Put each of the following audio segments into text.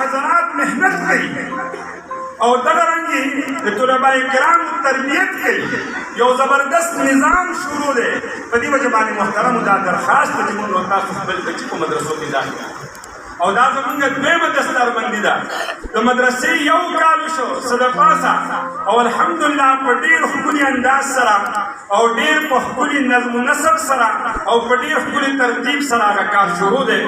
حضرات محنت کوي او دغه رنګې د طلباء کرامو تربیت کوي یو زبردست نظام شروع دی په دې وجه باندې محترمو دا درخواست ده چې موږ تاسو خپل بچي په مدرسو کې داخل او دا زمونږ دویمه دستربندي ده د مدرسې یو کال شو څه د پاسه او الحمدلله په ډېر ښکلي انداز سره او ډېر په ښکلي نظم و نسق سره او په ډېر ښکلي ترتیب سره هغه کار شروع دی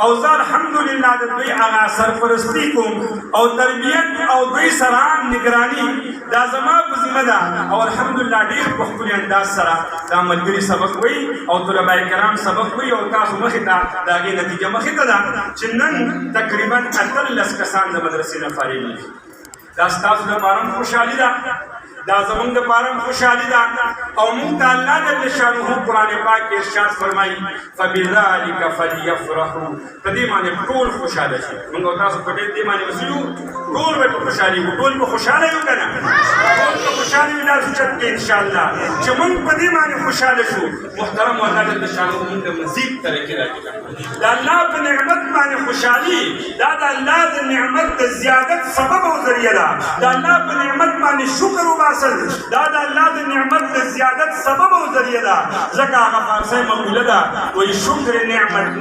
او زه الحمدلله د دوی هغه سرپرستي کوم او تربیت او دوی سره نگراني دا زما په ذمه ده او الحمدلله ډېر په ښکلي انداز سره دا ملګري سبق وایي او طلباء کرام سبق وایي او تاسو مخې ته د هغې نتیجه مخې ته ده چې نن تقریبا 18 کسان د مدرسې نه فارغ دي دا ستاسو لپاره هم خوشحالي ده دا زمونږ دپاره هم خوشحالي ده او موږ ته الله جل شانه قرآن پاک کې ارشاد فرمایي فبذلک فلیفرحوا په دې باندې ټول خوشحاله شي موږ او تاسو په دې باندې اوسو ټول به په خوشحالي وو ټول به خوشحاله یو که نه ټول په خوشحالي وي دا سوچت کې انشاءالله چې موږ په دې باندې خوشحاله شو محترم الله جل شانه موږ ته مزید ترقي راکړي د الله په نعمت باندې خوشحالي دا د الله د نعمت د زیادت سبب او ذریعه ده د الله په نعمت باندې شکر وباسل دا د الله د نعمت د زیادت سبب او ذریعه ده ځکه هغه فارسي مقوله ده وایي شکر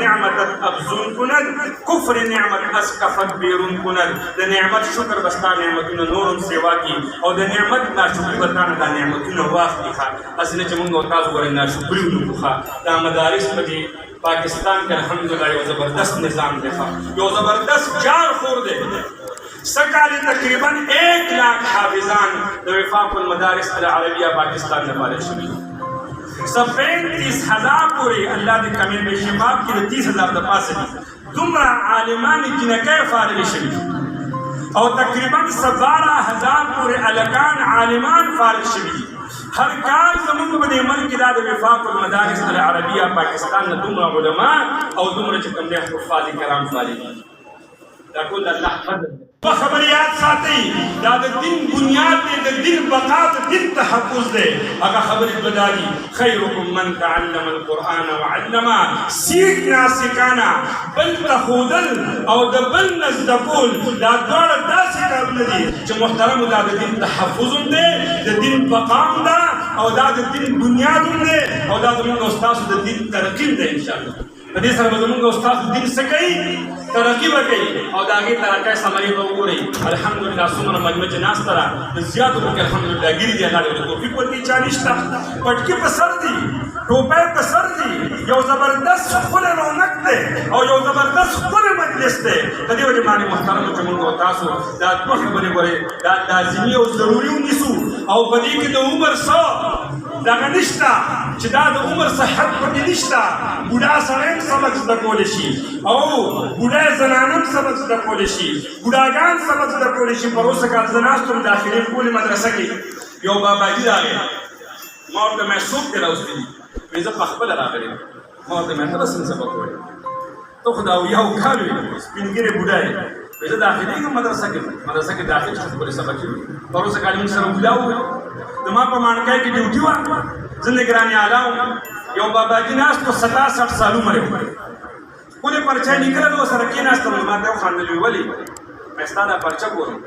نعمت افزون کند کفر نعمت اسکفت بیرون کند د نعمت شکر به ستا نعمتونه نور هم سیوا کړي او د نعمت ناشکري به تا نه دا نعمتونه واخلي ښه هسې نه چې مونږ او تاسو ګورئ ناشکري ونکړو ښه دا مدارس په دې پاکستان کې الحمدلله یو زبردست نظام دی یو زبردست جار خور دی سکال تقریبا 1 لاکھ حافظان د وفاق المدارس العربیہ پاکستان میں فارغ شوي 35,000 پورې الله دې کمې به شباب کې د 30,000 د پاسه دي دومره عالمان جنکۍ فارغ شوي او تقریبا 12,000 پورې الکان عالمان فارغ شوي هر کال زمونږ په دې ملک کې دا د وفاق المدارس العربیہ پاکستان نه دومره علما او دومره چې کوم دی حفاظ کرام فارغ دا ټول الله فضل دی خبر یاد ساتئ دا د دین بنیاد دی د دین بقا د دین تحفظ دی هغه خبرې به دا دي خیرکم من تعلم القرآن وعلمه سیک ناسکانا بل ته ښودل او د بل نه زده کول دا دواړه داسې کارونه دي چې محترمو دا د دین تحفظ هم دی د دین بقا هم ده او دا د دین بنیاد هم دی او دا زموږ او ستاسو د دین ترقي هم دی انشاءالله په دې سره به زموږ او ستاسو دین څه کوي ترقی به کوي او د هغې ترقۍ ثمرې به وګورئ الحمدلله څومره مجموعه چې ناسته ده د زیاتو پکې الحمدلله ګیري دي الله دې توفیق ورکړي چا نشته پټکي په سر دي ټوپۍ په سر دي یو زبردست ښکلی رونق دی او یو زبردست ښکلی مجلس دی په دې وجې باندې محترمو چې موږ او تاسو دا دوه خبرې ګورئ دا لازمي او ضروري ونیسو او په دې کې د عمر څه دغه نشته چې دا د عمر صحت پکې نشته بوډا سړی هم سبق زده کولی شي او بوډۍ زنانه هم سبق زده کولی شي بوډاګان سبق زده کولی شي پروسه کال زه ناست وم داخلي ښکلې مدرسه کې یو باباجي راغی ما ورته مې څوک دې راوستلي وایي زه پخپله راغلی یم ما ورته مې ته به څنګه سبق وایي ته خو دا یو کال وي سپین ږیرې بوډا یې وایي زه داخلېږم مدرسه کې داخل شم ښکلې سبق یې پروسه کال موږ سره ولا وویل د ما په مانکۍ کې ډیوټي وه زه نګراني اعلی وم یو باباجي ناست و 67 سال عمر یې ښکلې پرچه یې لیکله ده ورسره کېناستم ما ته یې وخندل ویې ولې مې ستا دا پرچه ګورم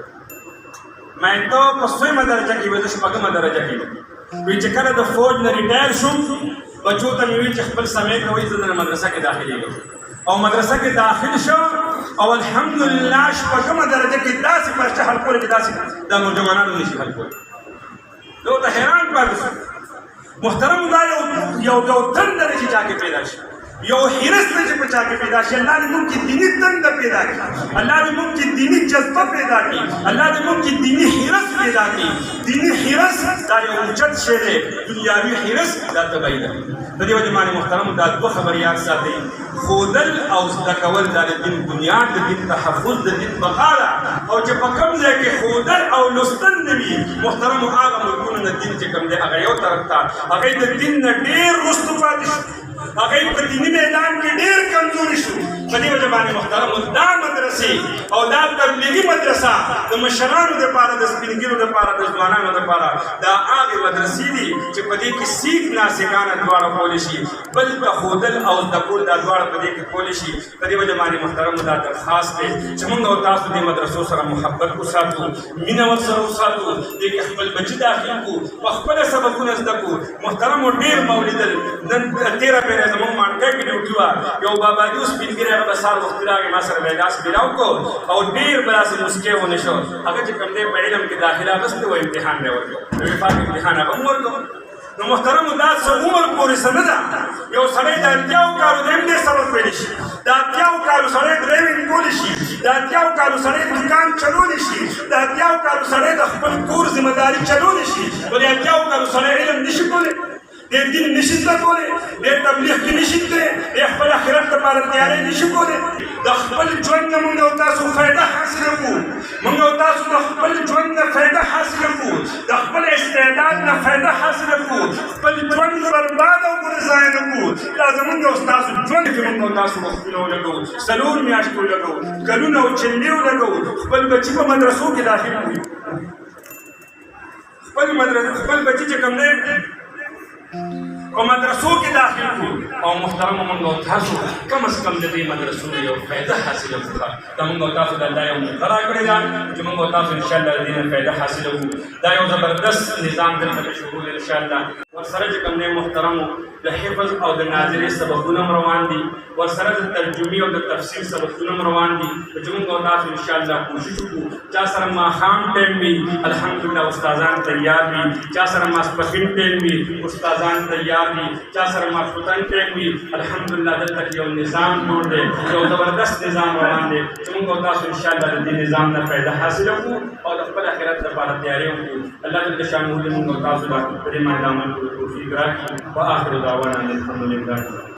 مې ته په 6مه درجه کې وې زه 6مه درجه کې وایي چې کله د فوج نه ریټایر شوم بچو ته مې ویل چې خپل سمې کوئ زه د مدرسه کې داخلېږم او مدرسه کې داخل شو او الحمدلله 6مه درجه کې داسې پرچه حل کولی چې داسې دا نوجوانانو نشي حل کولی زه ورته حیران پاتې شوم محترم دا یو تنده دی چې چا کې پیدا شي یو حرص دی چې په چا کې پیدا شي الله دې موږ کې دیني تنده پیدا کړي الله دې موږ کې دیني جذبه پیدا کړي الله دې موږ کې دیني حرص پیدا کړي دیني حرص دا یو اوچت شی دی دنیاوي حرص دا تبعي ده د دې وجې باندې محترم دا دوه خبرې یاد ساتئ ښودل او زده کول دا د دین بنیاد د دین تحفظ د دین بقا ده او چې په کوم ځای کې ښودل او لوستل نه وي محترمو هغه ملکونه د دین چې کوم دی هغه یو طرف ته هغوی د دین نه ډېر وروسته پاتې شو هغوی په دیني میدان کې ډېر کمزوري شو په دې وجه باندې محترم دا مدرسې او دا تبلیغي مدرسه د مشرانو دپاره د سپین ږیرو دپاره د ځوانانو دپاره دا هغې مدرسې دي چې په دې کې سیک ناسکانه دواړه کولی شي بل ته ښودل او زده کول دا دواړه په دې کې کولی شي په دې وجه باندې محترمو دا درخواست دی چې موږ او تاسو دې مدرسو سره محبت وساتو مینه ورسره وساتو دې کې خپل بچي داخل کړو په خپله سبقونه زده کړو محترمو ډېر مو لیدل نن 13 پیره زموږ مانکۍ کې ډیوټي وه یو باباجي سپین ږیری هغه به سهار وختي راغی ما سره به یې لاس میلاو کړو او ډېر به داسې مسکی ونه شو هغه چې کوم دی په علم کې داخله اخیستې وه امتحان به یې ورکړو د وفاق امتحان هغه هم ورکړو نو محترمو دا څه عمر پورې څه نه ده یو سړی د 80 کالو د MD سبق ویلی شي د 80 کالو سړی ډرایوینګ کولی شي د 80 کالو سړی دکان چلولی شي د 80 کالو سړی د خپل کور ذمهداري چلولی شي خو د 80 کالو سړی علم نشي کولی د دین نشي زده کولی د تبلیغ کې نشي تللی د خپل آخرت لپاره تیاری نشي کولی د خپل ژوند نه موږ او تاسو فایده حاصله کړو موږ او تاسو د خپل ژوند نه فایده حاصله کړو د خپل استعداد نه فایده حاصله کړو خپل ژوند برباد او ګرځای نه کړو دا زموږ او ستاسو ژوند کې موږ او تاسو وختونه ولګوو څلور میاشتې ولګوو کلونه او چندې ولګوو خپل بچي په مدرسو کې داخل کړو خپل بچي چې کوم دی په مدرسو کې داخل کړو او محترمو موږ او تاسو کم از کم د دې مدرسو نه یو فایده حاصله کړو دا موږ او تاسو د الله یو موقع راکړې ده چې موږ او تاسو انشاءالله د دې نه فایده حاصله کړو دا یو زبردست نظام دلته شروع دی انشاءالله ورسره چې کوم دی محترمو د حفظ او د ناظرې سبقونه هم روان دي ورسره د ترجمې او د تفسیر سبقونه هم روان دي چې موږ او تاسو انشاءالله کوشش وکړو چا سره ماښام ټایم وي الحمدلله استادان تیار وي چا سره ماسپښین ټایم وي استادان تیار دي چا سره ماسخوتن ټایم وي الحمدلله دلته کې یو نظام جوړ دی یو زبردست نظام روان دی چې موږ او تاسو انشاءالله د دې نظام نه فایده حاصله کړو او د خپل آخرت لپاره تیاری وکړو الله جل شانه دې موږ او تاسو ته په دې باندې عمل کولو توفیق راکړي واخر دعوانا الحمد لله